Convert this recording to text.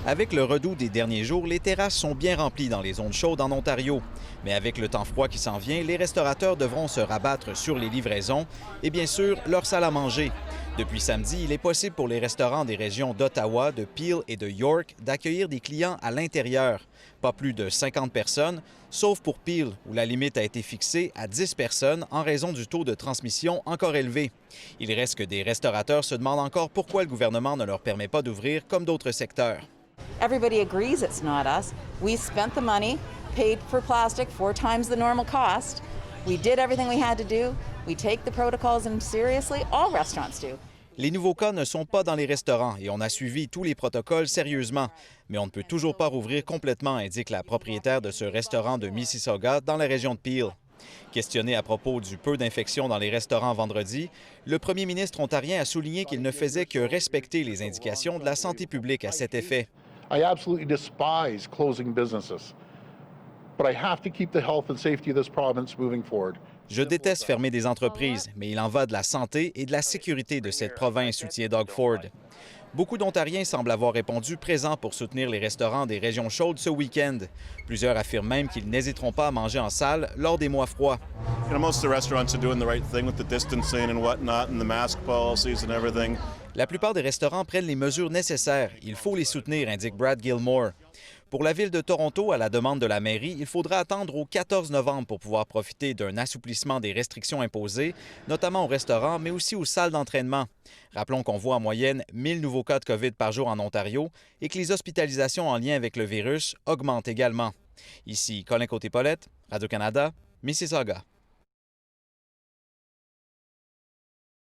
Avec le redout des derniers jours, les terrasses sont bien remplies dans les zones chaudes en Ontario. Mais avec le temps froid qui s'en vient, les restaurateurs devront se rabattre sur les livraisons et bien sûr leur salle à manger. Depuis samedi, il est possible pour les restaurants des régions d'Ottawa, de Peel et de York d'accueillir des clients à l'intérieur. Pas plus de 50 personnes, sauf pour Peel, où la limite a été fixée à 10 personnes en raison du taux de transmission encore élevé. Il reste que des restaurateurs se demandent encore pourquoi le gouvernement ne leur permet pas d'ouvrir comme d'autres secteurs. Everybody agrees it's not us. We spent the money, paid for plastic 4 times the normal cost. We did everything we had to do. We take the protocols seriously. All restaurants do. Les nouveaux cas ne sont pas dans les restaurants et on a suivi tous les protocoles sérieusement. Mais on ne peut toujours pas rouvrir complètement, indique la propriétaire de ce restaurant de Mississauga dans la région de Peel. Questionné à propos du peu d'infections dans les restaurants vendredi, le premier ministre ontarien a souligné qu'il ne faisait que respecter les indications de la santé publique à cet effet. I absolutely despise closing businesses, but I have to keep the health and safety of this province moving forward. Je déteste fermer des entreprises, mais il en va de la santé et de la sécurité de cette province, soutient Doug Ford. Beaucoup d'Ontariens semblent avoir répondu présents pour soutenir les restaurants des régions chaudes ce week-end. Plusieurs affirment même qu'ils n'hésiteront pas à manger en salle lors des mois froids. You know, most of the restaurants are doing the right thing with the distancing and whatnot and the mask policies and everything. La plupart des restaurants prennent les mesures nécessaires. Il faut les soutenir, indique Brad Gilmore. Pour la ville de Toronto, à la demande de la mairie, il faudra attendre au 14 novembre pour pouvoir profiter d'un assouplissement des restrictions imposées, notamment aux restaurants, mais aussi aux salles d'entraînement. Rappelons qu'on voit en moyenne 1000 nouveaux cas de COVID par jour en Ontario et que les hospitalisations en lien avec le virus augmentent également. Ici Colin Côté-Paulette, Radio-Canada, Mississauga.